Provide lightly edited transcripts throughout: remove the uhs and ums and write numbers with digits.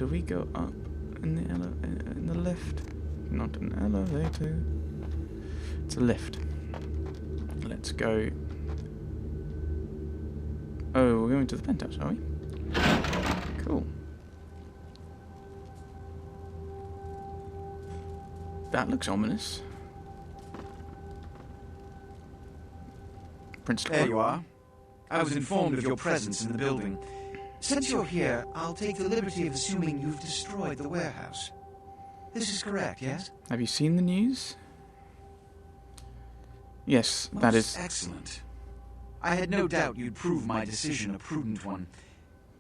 do we go up in the lift? Not an elevator. It's a lift. Let's go. Oh, we're going to the penthouse, are we? Cool. That looks ominous. Prince. There you are. I was informed of your presence in the building. Since you're here, I'll take the liberty of assuming you've destroyed the warehouse. This is correct, yes? Have you seen the news? Yes, that is... excellent. I had no doubt you'd prove my decision a prudent one.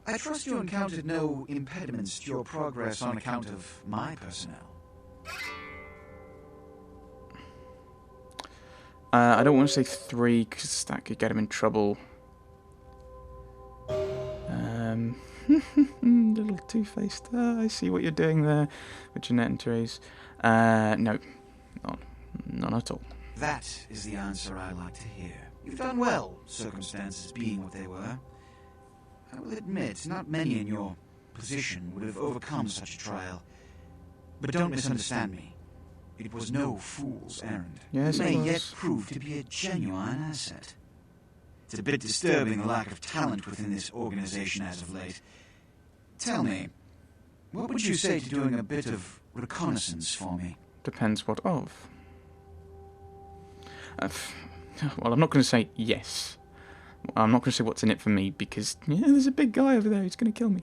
I trust you encountered no impediments to your progress on account of my personnel. I don't want to say 3, because that could get him in trouble. Little two-faced. I see what you're doing there with Jeanette and Therese. No, not at all. That is the answer I like to hear. You've done well, circumstances being what they were. I will admit, not many in your position would have overcome such a trial. But don't misunderstand me. It was no fool's errand. Yes, it may it was. yet prove to be a genuine asset. It's a bit disturbing the lack of talent within this organization as of late. Tell me, what would you say to doing a bit of reconnaissance for me? Depends what of. Well, I'm not going to say yes. I'm not going to say what's in it for me, because there's a big guy over there who's going to kill me.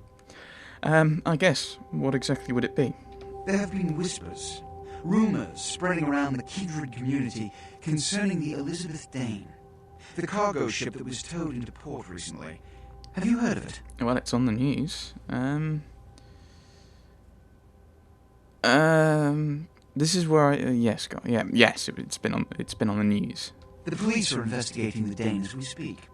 I guess, what exactly would it be? There have been whispers, rumors spreading around the kindred community concerning the Elizabeth Dane, the cargo ship that was towed into port recently. Have you heard of it? Well, it's on the news. This is where yes, it's been on the news. The police are investigating the Dane as we speak.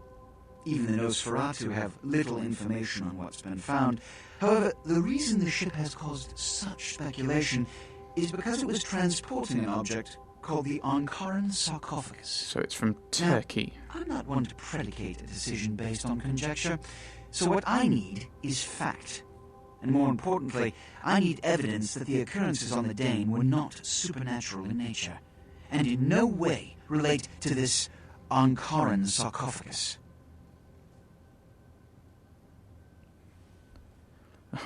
Even the Nosferatu have little information on what's been found. However, the reason the ship has caused such speculation is because it was transporting an object called the Ankaran sarcophagus. So it's from Turkey. Now, I'm not one to predicate a decision based on conjecture, so what I need is fact. And more importantly, I need evidence that the occurrences on the Dane were not supernatural in nature, and in no way relate to this Ankaran sarcophagus.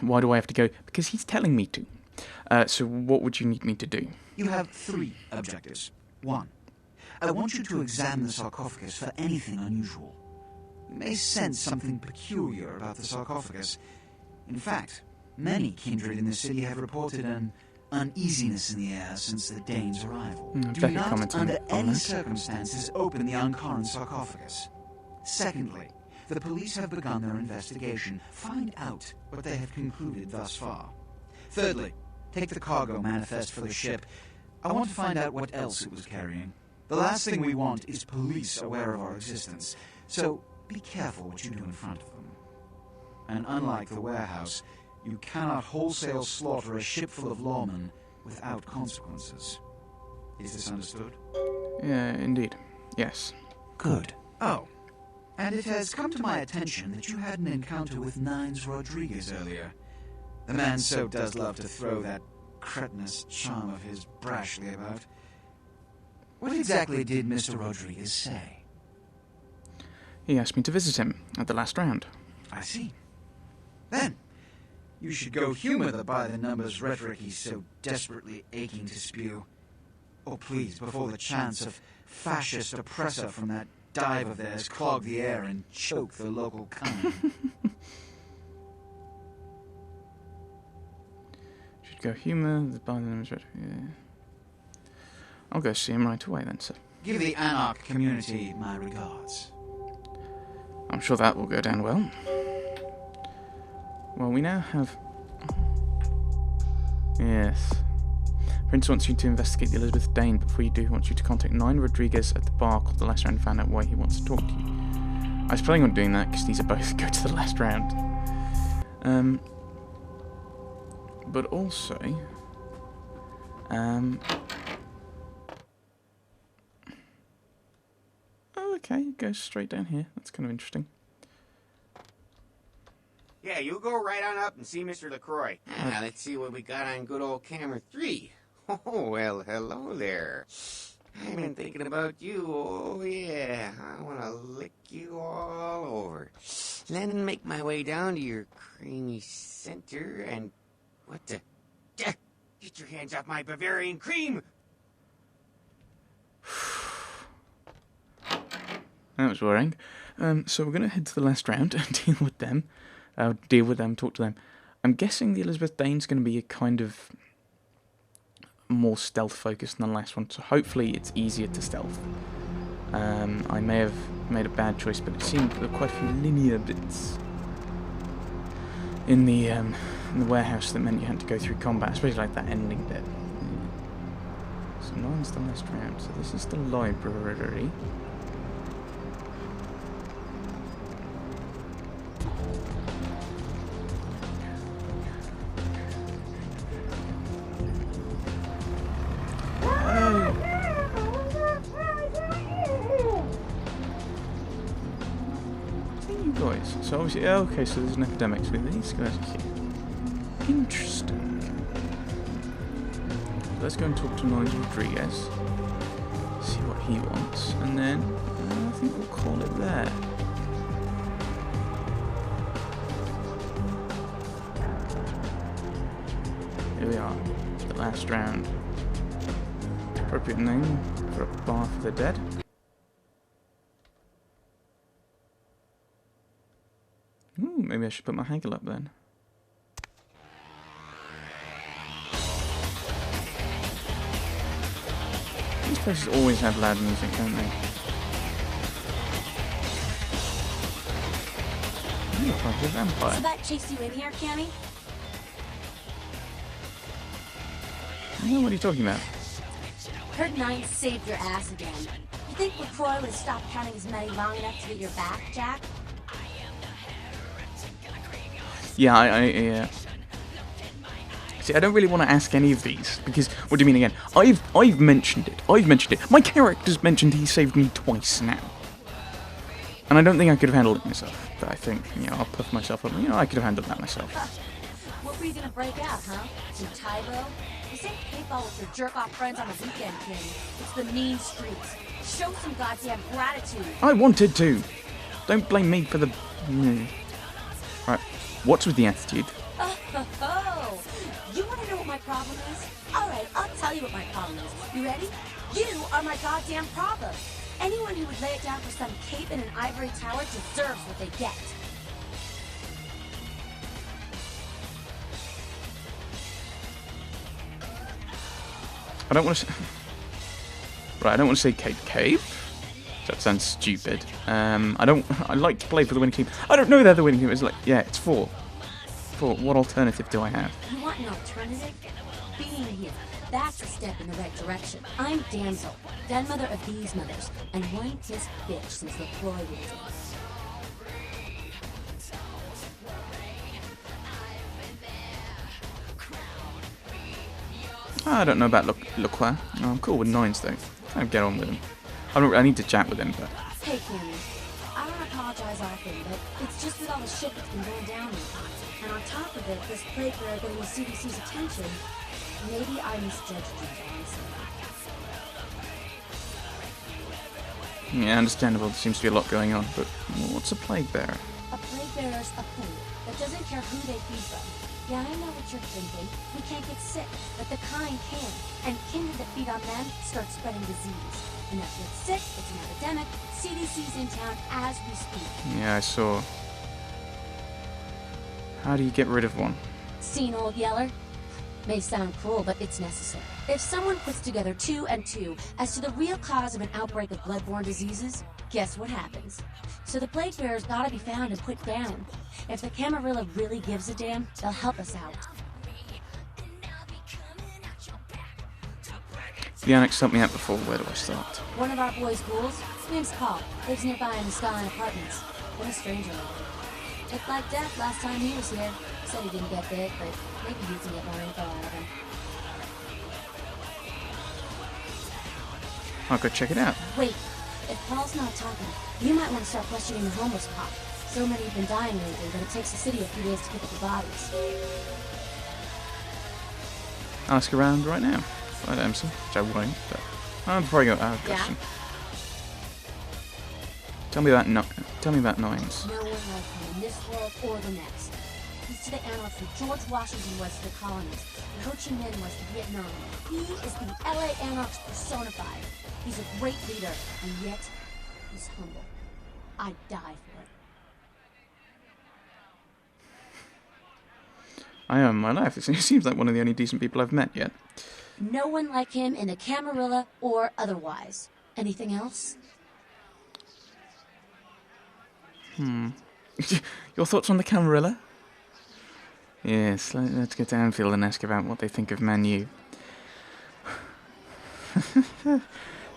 Why do I have to go? Because he's telling me to. So what would you need me to do? You have 3 objectives. 1. I want you to examine the sarcophagus for anything unusual. You may sense something peculiar about the sarcophagus. In fact, many kindred in the city have reported an uneasiness in the air since the Dane's arrival. Do not, under any circumstances, open the Ankaran sarcophagus. Secondly, the police have begun their investigation. Find out what they have concluded thus far. Thirdly, take the cargo manifest for the ship. I want to find out what else it was carrying. The last thing we want is police aware of our existence, so be careful what you do in front of them. And unlike the warehouse, you cannot wholesale slaughter a ship full of lawmen without consequences. Is this understood? Yeah, indeed. Yes. Good. Oh, and it has come to my attention that you had an encounter with Nines Rodriguez earlier. The man so does love to throw that cretinous charm of his brashly about. What exactly did Mr. Rodriguez say? He asked me to visit him at the last round. I see. Then, you should go humor the by-the-numbers rhetoric he's so desperately aching to spew. Or please, before the chance of fascist oppressor from that dive of theirs clog the air and choke the local kind. Should go humour the by-the-numbers rhetoric. Yeah. I'll go see him right away then, sir. Give the anarch community my regards. I'm sure that will go down well. Well, we now have... Yes. Prince wants you to investigate the Elizabeth Dane. Before you do, he wants you to contact Nine Rodriguez at the bar called the last round and find out why he wants to talk to you. I was planning on doing that because these are both go to the last round. But also... Oh, okay, it goes straight down here. That's kind of interesting. Yeah, you go right on up and see Mr. LaCroix. Let's see what we got on good old camera 3. Oh, well, hello there. I've been thinking about you, oh yeah. I want to lick you all over. Then make my way down to your creamy center and... What the... Get your hands off my Bavarian cream! That was worrying. So we're going to head to the last round and deal with them. Talk to them. I'm guessing the Elizabeth Dane's going to be a kind of more stealth focused than the last one, so hopefully it's easier to stealth. I may have made a bad choice, but it seemed there were quite a few linear bits in the warehouse that meant you had to go through combat, especially like that ending bit. So 9's the last round, so this is the library. So obviously, okay, so there's an epidemic, so these guys are here. Interesting. Let's go and talk to Noise Rodriguez, see what he wants, and then I think we'll call it there. Here we are, the last round. Appropriate name for a bar for the dead. Ooh, maybe I should put my haggle up then. These places always have loud music, don't they? You look like a vampire. So that chased you in here, Cammy? No, what are you talking about? Heard 9 saved your ass again. You think LaCroix would have stopped counting his money long enough to get your back, Jack? Yeah, yeah. See, I don't really want to ask any of these, because, what do you mean again? I've mentioned it. My character's mentioned he saved me twice now. And I don't think I could have handled it myself. But I think, I'll puff myself up. I could have handled that myself. What were you gonna break out, huh? Some Tybo? This ain't paintball with your jerk-off friends on the weekend, kid. It's the mean streets. Show some goddamn gratitude. I wanted to. Don't blame me for the... Right. What's with the attitude? Oh, you want to know what my problem is? Alright, I'll tell you what my problem is. You ready? You are my goddamn problem. Anyone who would lay it down for some cape in an ivory tower deserves what they get. I don't want to... Right, I don't want to say cape. That sounds stupid. I like to play for the winning team. I don't know they're the winning team. It's like, yeah, it's 4. What alternative do I have? You want an alternative? Being here. That's a step in the right direction. I'm Damsel, den mother of these mothers, and one pissed bitch since LaCroix was in. I don't know about LaCroix. No, I'm cool with 9s though. Kind of get on with him. I need to chat with him, but... Hey, Cammy. I don't apologize often, but it's just with all the shit that's been going down lately. And on top of it, this plague bear getting the CDC's attention, maybe I misjudged you, honestly. Yeah, understandable. There seems to be a lot going on, but what's a plague bearer? A plague bearer's a plant that doesn't care who they feed from. Yeah, I know what you're thinking. We can't get sick, but the kind can. And kindred that feed on them start spreading disease. And if you're sick, it's an epidemic. CDC's in town as we speak. Yeah, I saw. How do you get rid of one? Seen Old Yeller? May sound cruel, but it's necessary. If someone puts together 2 and 2 as to the real cause of an outbreak of bloodborne diseases, guess what happens? So the plague bearers gotta be found and put down. If the Camarilla really gives a damn, they'll help us out. The anarchs helped me out before. Where do I start? One of our boys' ghouls, name's Paul, lives nearby in the Skyline Apartments. What a stranger. Looked like death last time he was here. Said he didn't get bit, but maybe you can get more info out of him. I'll go check it out. Wait, if Paul's not talking, you might want to start questioning the homeless cop. So many have been dying lately that it takes the city a few days to pick up the bodies. Ask around right now. Right, Emerson, which I won't, but before I go, I have a question. Tell me about Nines. No one like him in this world or the next. He's to the anarchs what George Washington was to the colonies, and Ho Chi Minh was to Vietnam. He is the LA anarchs personified. He's a great leader, and yet he's humble. I'd die for it. I owe him my life. It seems like one of the only decent people I've met yet. No one like him in the Camarilla or otherwise. Anything else? Your thoughts on the Camarilla? Yes, let's get to Anfield and ask about what they think of Man U.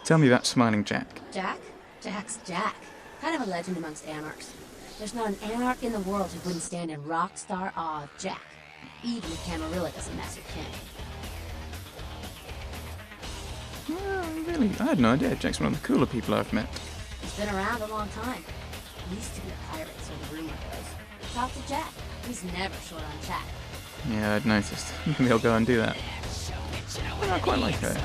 Tell me about Smiling Jack. Jack? Jack's Jack. Kind of a legend amongst anarchs. There's not an anarch in the world who wouldn't stand in rock star awe of Jack. Even the Camarilla doesn't mess with him. Really? I had no idea. Jack's one of the cooler people I've met. He's been around a long time. He used to be a pirate, so the rumor goes. Talk to Jack. He's never short on chat. Yeah, I'd noticed. Maybe I'll go and do that. I quite like her.